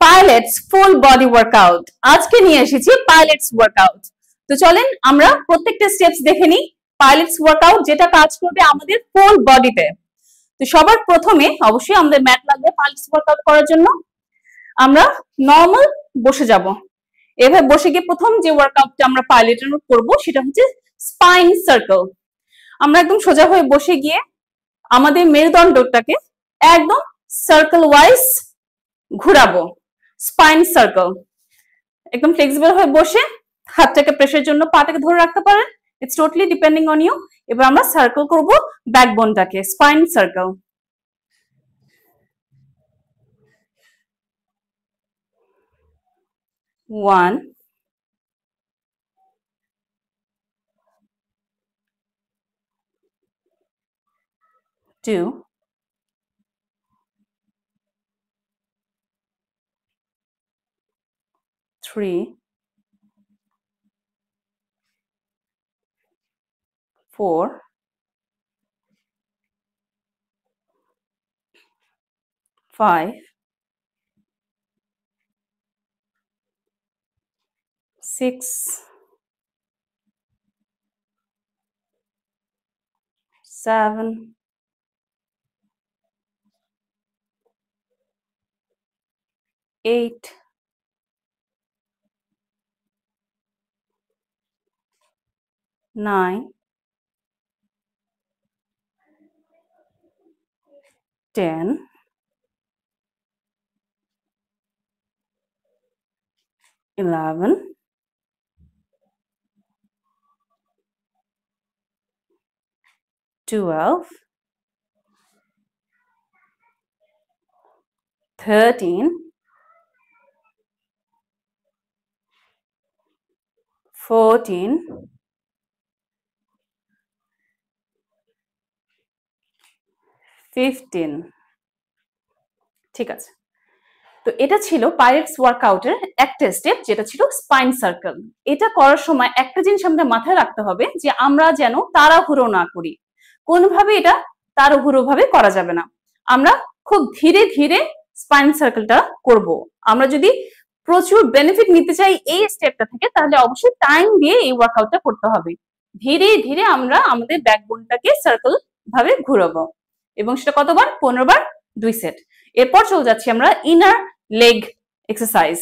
Pilots full body workout আজকে নিয়ে এসেছি পাইলটস ওয়ার্কআউট। তো চলেন আমরা প্রত্যেকটা স্টেপস দেখে নিই। পাইলটস ওয়ার্কআউট যেটা কাজ করবে আমাদের ফুল বডিতে। তো সবার প্রথমে অবশ্যই আমাদের ম্যাট লাগবে পাইলটস ওয়ার্কআউট করার জন্য। আমরা নরমাল বসে যাব। এভাবে বসে গিয়ে প্রথম যে ওয়ার্কআউটটা আমরা পাইলটের করব সেটা হচ্ছে স্পাইন সার্কেল। আমরা একদম সোজা হয়ে বসে গিয়ে আমাদের মেরুদণ্ডটাকে একদম সার্কেল ওয়াইজ ঘোরাবো। স্পাইন সার্কেল একদম ফ্লেক্সিবল হয়ে বসে হাতটাকে প্রেসারের জন্য পাটাকে ধরে রাখতে পারেন। It's totally depending on you. এবার আমরা সার্কেল করব ব্যাকবোনটাকে, spine circle. One, two, three, 4, 5, 6, 7, 8, 9, 10, 11, 12, 13, 14, 15। ঠিক আছে, তো এটা ছিল পাইলটস ওয়ার্কআউটের একটা স্টেপ, যেটা ছিল স্পাইন সার্কেল। এটা করার সময় একটা জিনিস আমাদের মাথায় রাখতে হবে যে আমরা যেন তাড়াহুড়ো না করি। কোনোভাবে এটা তাড়াহুড়ো ভাবে করা যাবে না। আমরা খুব ধীরে ধীরে স্পাইন সার্কেলটা করব। আমরা যদি প্রচুর বেনিফিট নিতে চাই এই স্টেপটা থেকে, তাহলে অবশ্যই টাইম দিয়ে এই ওয়ার্কআউটটা করতে হবে। ধীরে ধীরে আমরা আমাদের ব্যাকবোনটাকে সার্কেল ভাবে ঘুরাবো, এবং সেটা কতবার? 15 বার, 2 সেট। এরপর চলে যাচ্ছি আমরা ইনার লেগ এক্সারসাইজ,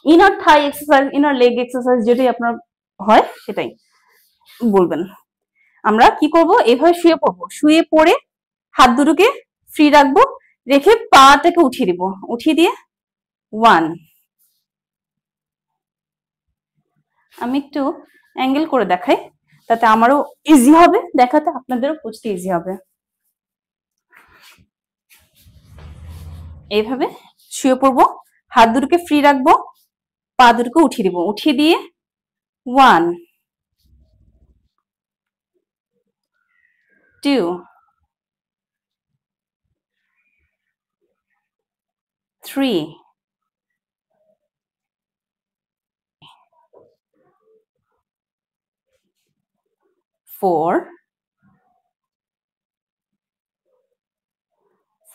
ইনার থাই এক্সারসাইজ, ইনার লেগ এক্সারসাইজ, যেটাই আপনার হয় সেটাই বলবেন। আমরা কি করব? এভাবে শুয়ে পড়বো। শুয়ে পড়ে হাত দুটোকে ফ্রি রাখবো, রেখে পাটাকে উঠিয়ে দিব। উঠিয়ে দিয়ে 1, আমি একটু অ্যাঙ্গেল করে দেখাই, তাতে আমারও ইজি হবে দেখাতে, আপনাদেরও বুঝতে ইজি হবে। এইভাবে শুয়ে পড়বো, হাত দুটোকে ফ্রি রাখবো, পা দুটোকে উঠিয়ে দিব। উঠিয়ে দিয়ে 1, 2, 3, 4,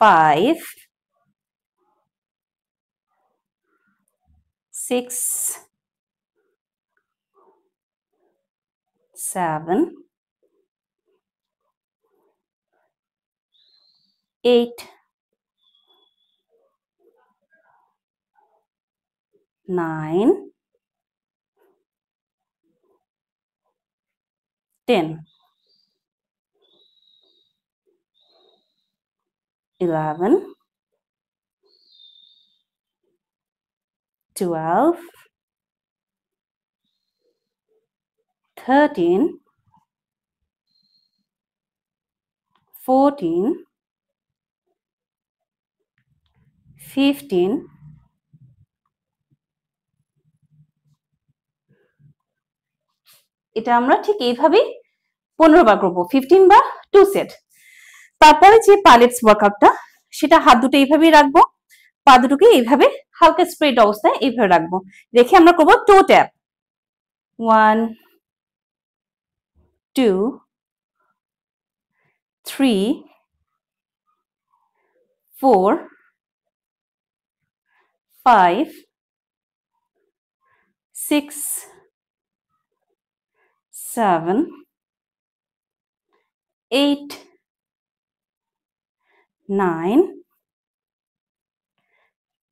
5, 6, 7, 8, 9, 10, 11, 12, 13, 14, 15, এটা আমরা ঠিক এইভাবেই 15 বার করবো, 15 বা 2 সেট। তারপরে যে পাইলটস ওয়ার্কআউটটা, সেটা হাত দুটো এইভাবেই রাখবো, পা দুটোকে এইভাবে হালকা স্প্রেড অবস্থায় এইভাবে রাখবো, রেখে আমরা করবো টো ট্যাপ। 1, 2, 3, 4, 5, 6, 7, 8, 9,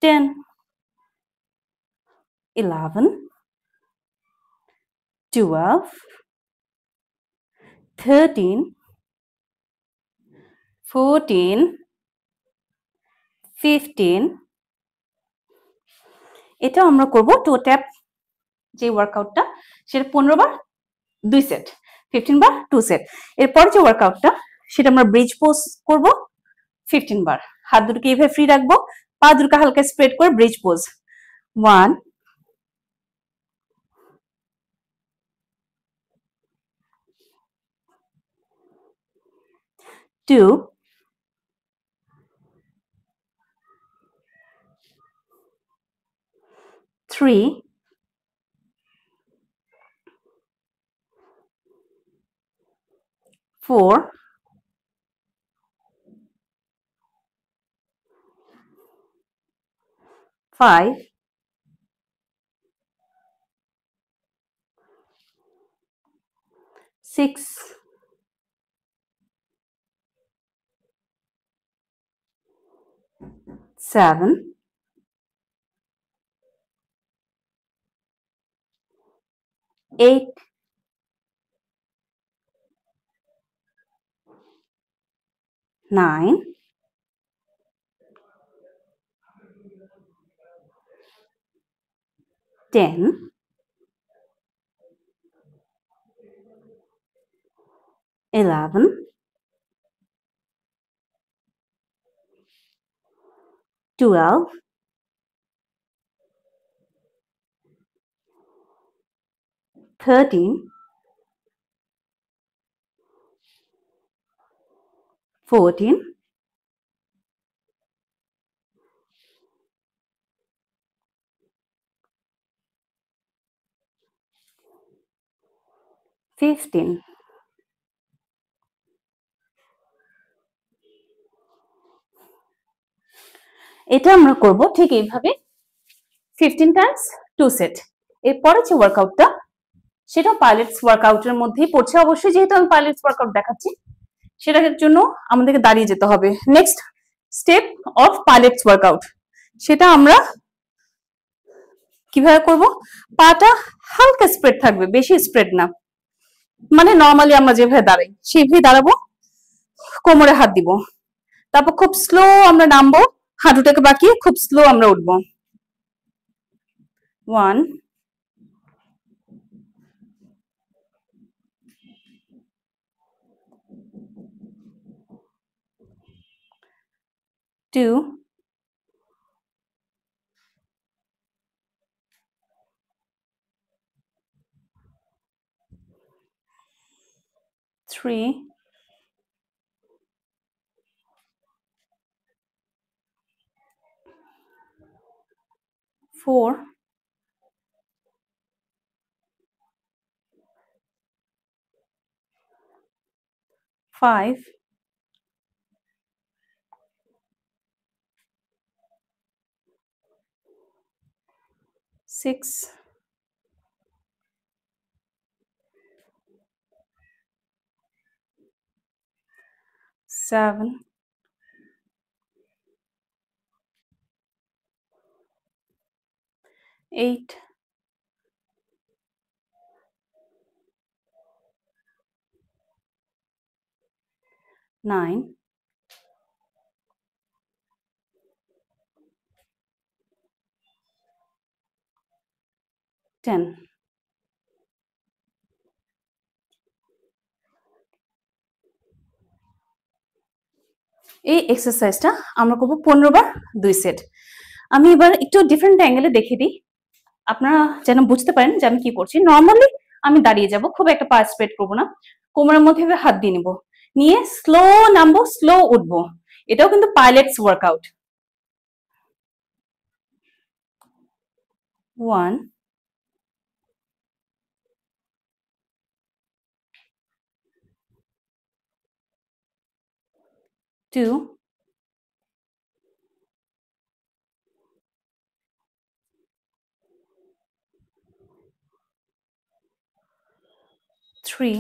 10, 11, 12, 13, 14, 15. এটা আমরা করব টু ট্যাপ যে ওয়ার্কআউটটা, সেটা 15 বার 2 সেট, 15 বার 2 সেট। এরপর যে ওয়ার্কআউটটা সেটা আমরা ব্রিজ পোজ করব 15 বার। হাত দুটোকে এইভাবে ফ্রি রাখবো, পা দুটোকে হালকা স্প্রেড করে ব্রিজ পোজ। 1, 2, 3, 4, 5, 6, 7, 8, 9, 10, 11, 12, 13, 14, 15. এটা আমরা করব ঠিক এইভাবে 15 টাইমস 2 সেট। এরপরে যে ওয়ার্কআউটটা সেটাও পাইলেটস ওয়ার্কআউটের মধ্যেই পড়ছে, অবশ্যই যেহেতু আমি পাইলেটস ওয়ার্কআউট দেখাচ্ছি সেটার জন্য আমাদেরকে দাঁড়িয়ে যেতে হবে। নেক্সট স্টেপ অফ পাইলেটস ওয়ার্কআউট, সেটা আমরা কিভাবে করব? পাটা হালকা স্প্রেড থাকবে, বেশি স্প্রেড না, মানে নর্মালি আমরা যেভাবে দাঁড়াই সেইভাবে দাঁড়াবো, কোমরে হাত দিব, তারপর খুব স্লো আমরা নামবো, হাঁটুটাকে বাঁকিয়ে খুব স্লো আমরা উঠবো। 1, 2, 3, 4, 5, 6, 7, 8, 9, 10. এই এক্সারসাইজটা আমরা করব 15 বার 2 সেট। আমি এবার একটু ডিফারেন্ট অ্যাঙ্গেলে দেখিয়ে দিই, আপনারা যেন বুঝতে পারেন যে আমি কি করছি। নর্মালি আমি দাঁড়িয়ে যাব, খুব একটা পা স্প্রেড করবো না, কোমরের মধ্যে হাত দিয়ে নিব, নিয়ে স্লো নামবো, স্লো উঠবো। এটাও কিন্তু পাইলেটস ওয়ার্কআউট। 1, 2, 3,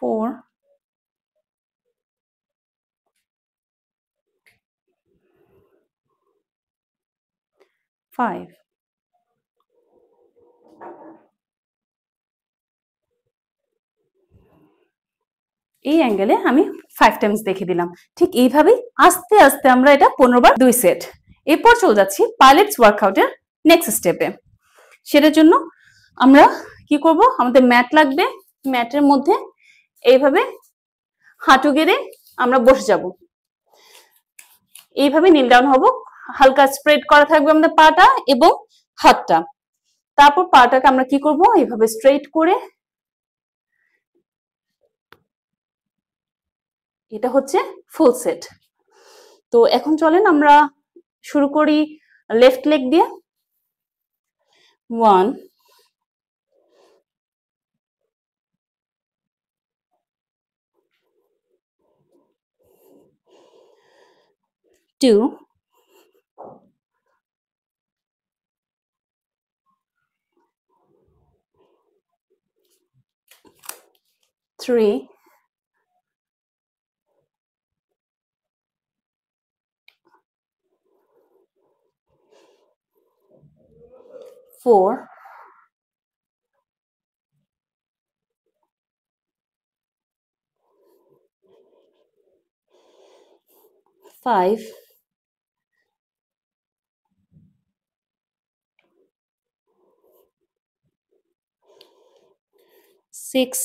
4, 5. এই অ্যাঙ্গেলে আমি 5 টাইমস দেখে দিলাম। ঠিক এইভাবেই আস্তে আস্তে আমরা এটা 15 বার 2 সেট। এরপর চলে যাচ্ছি পাইলেটস ওয়ার্কআউটের নেক্সট স্টেপে। সেটার জন্য আমরা কি করব, আমাদের ম্যাট লাগবে। ম্যাটের মধ্যে এইভাবে হাঁটু গেড়ে আমরা বসে যাব। এইভাবে নীল ডাউন হব, হালকা স্প্রেড করা থাকবে আমাদের পাটা এবং হাতটা। তারপর পাটাকে আমরা কি করব, এইভাবে স্ট্রেট করে, এটা হচ্ছে ফুল সেট। তো এখন চলেন আমরা শুরু করি লেফট লেগ দিয়ে। 1, 2, 3, 4, 5, 6,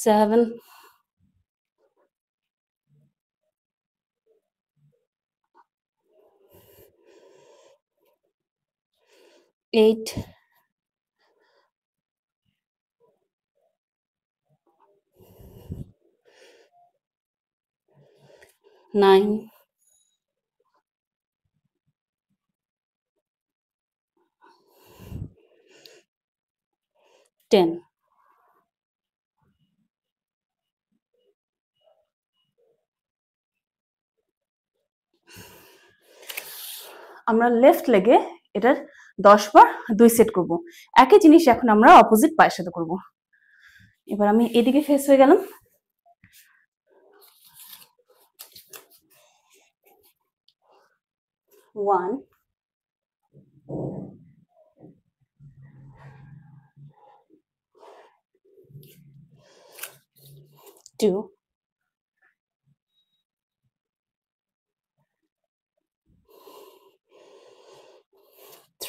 7, 8, 9, 10. আমরা লেফট লেগে এটার 10 বার 2 সেট করব। একই জিনিস এখন আমরা অপোজিট পায়ের সাথে করব। এবার আমি এদিকে ফেস হয়ে গেলাম। 1, 2,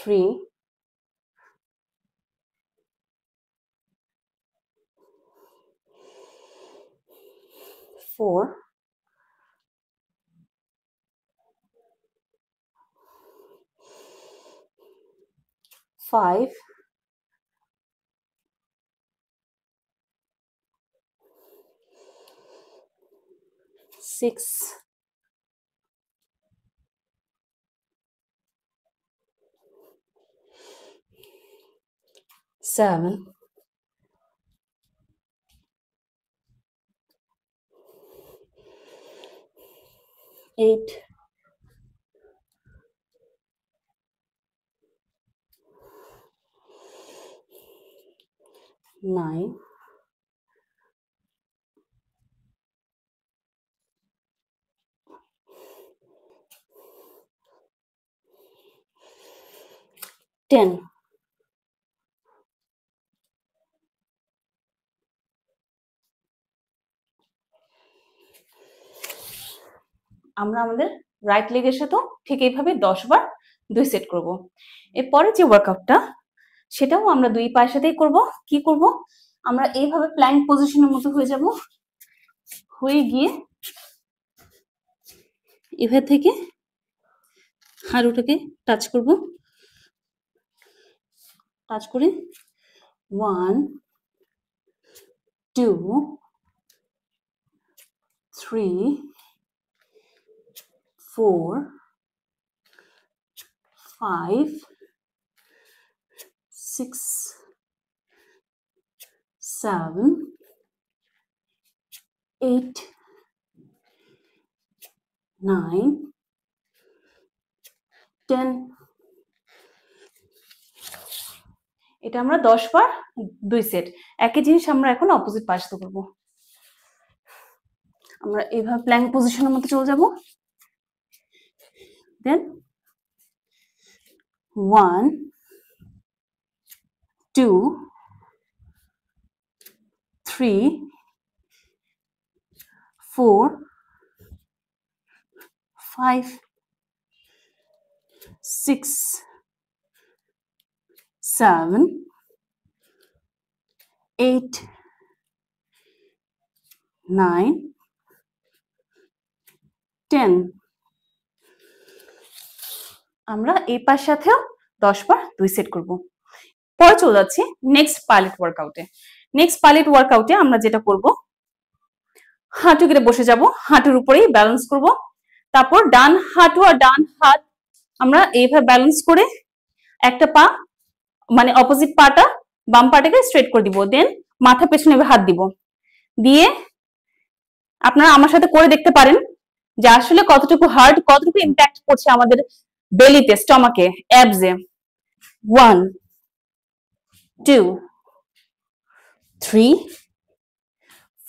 3, 4, 5, 6, 7, 8, 9, 10. আমরা আমাদের রাইট লেগের সাথেও ঠিক এইভাবে 10 বার 2 সেট করব। এরপরে যে ওয়ার্কআউটটা, সেটাও আমরা দুই পায়ের সাথেই করব। কি করব, আমরা এইভাবে প্ল্যাঙ্ক পজিশনের মতো হয়ে যাব, হয়ে গিয়ে এভাবে থেকে হাঁটুটাকে টাচ করব। টাচ করে 1, 2, 3, 4, 5, 6, 7, 8, 9, 10. এটা আমরা 10 বার 2 সেট। একই জিনিস আমরা এখন অপোজিট পাশে করব। আমরা এইভাবে প্ল্যাঙ্ক পজিশনের মধ্যে চলে যাব। দেন 1, 2, 3, 4, 5, 6, 7, 8, 9, 10. আমরা এই পাশের সাথেও 10 বার 2 সেট করব। পরে চলে যাচ্ছি নেক্সট পাইলট ওয়ার্কআউটে। নেক্সট পাইলট ওয়ার্কআউটে আমরা যেটা করব, হাঁটু গেড়ে বসে যাব, হাঁটুর উপরেই ব্যালেন্স করব। তারপর ডান হাঁটু আর ডান হাত আমরা এইভাবে ব্যালেন্স করে একটা পা মানে অপোজিট পাটা বাম পাটাকে স্ট্রেট করে দিব। দেন মাথা পেছনে হাত দিব, দিয়ে আপনারা আমার সাথে করে দেখতে পারেন যে আসলে কতটুকু হার্ড, কতটুকু ইম্প্যাক্ট করছে আমাদের বেলিতে, স্টমাকে, অ্যাবসে। 1, 2, 3,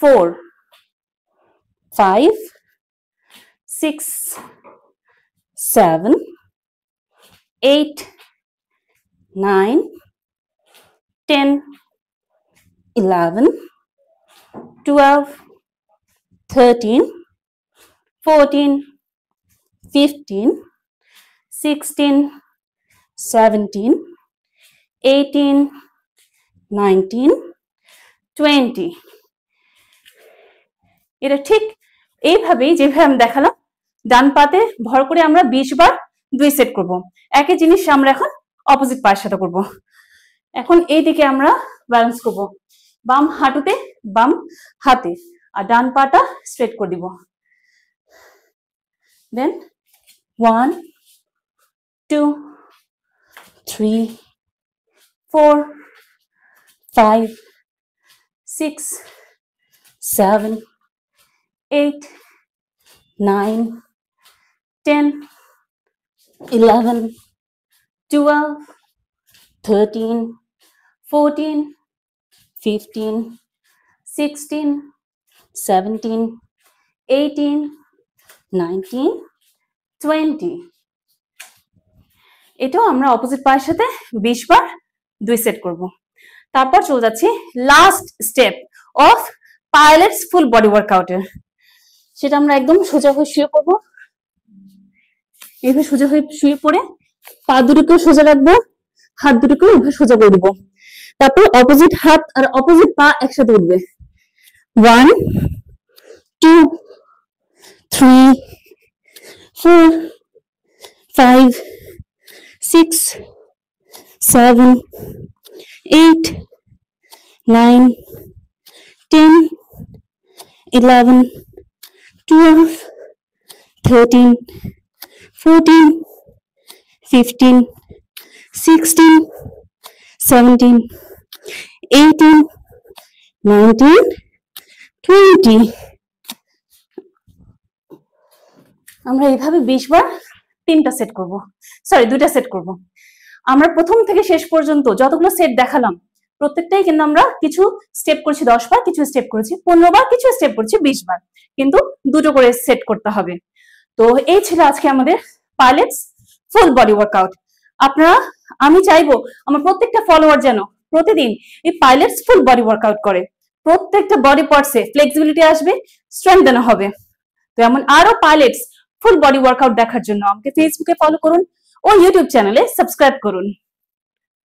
4, 5, 6, 7, 8, 9, 10, 11, 12, 13, 14, 15, 16, 17, 18, 19, 20. এটা ঠিক এইভাবেই যেভাবে আমি দেখালাম, ডান পাতে ভর করে আমরা 20 বার 2 সেট করব। একই জিনিস আমরা এখন অপোজিট পায়ের সাথে করব। এখন এই দিকে আমরা ব্যালেন্স করব, বাম হাঁটুতে বাম হাতে, আর ডান পাটা স্ট্রেট করে দিব। দেন 1, 2, 3, 4, 5, 6, 7, 8, 9, 10, 11, 12, 13, 14, 15, 16, 17, 18, 19, 20. এটাও আমরা অপোজিট পায়ের সাথে 20 বার 2 সেট করব। তারপর চলে যাচ্ছি last step of pilates full body ওয়ার্কআউটের। সেটা আমরা একদম সোজা হয়ে শুয়ে পড়ব। এইভাবে সোজা হয়ে শুয়ে পড়ে পা দুটোকেও সোজা রাখবো, হাত দুটোকেও এইভাবে সোজা করে দিব। তারপর অপোজিট হাত আর অপোজিট পা একসাথে উঠবে। 1, 2, 3, 4, 5, 6, 7, 8, 9, 10, 11, 12, 13, 14, 15, 16, 17, 18, 19, 20. আমরা এইভাবে 20 বার 3টা সেট করব, সরি 2টা সেট করব। আমরা প্রথম থেকে শেষ পর্যন্ত যতগুলো সেট দেখালাম প্রত্যেকটাই কিন্তু আমরা কিছু স্টেপ করেছি 10 বার, কিছু স্টেপ করেছি 15 বার, কিছু স্টেপ করেছি 20 বার, কিন্তু দুটো করে সেট করতে হবে। তো এই ছিল আজকে আমাদের পাইলটস ফুল বডি ওয়ার্কআউট। আপনারা, আমি চাইবো আমার প্রত্যেকটা ফলোয়ার যেন প্রতিদিন এই পাইলটস ফুল বডি ওয়ার্কআউট করে। প্রত্যেকটা বডি পার্টসে ফ্লেক্সিবিলিটি আসবে, স্ট্রেংথেন হবে। তো এমন আরো পাইলটস ফুল বডি ওয়ার্কআউট দেখার জন্য আমাকে ফেসবুকে ফলো করুন ও ইউটিউব চ্যানেলে সাবস্ক্রাইব করুন।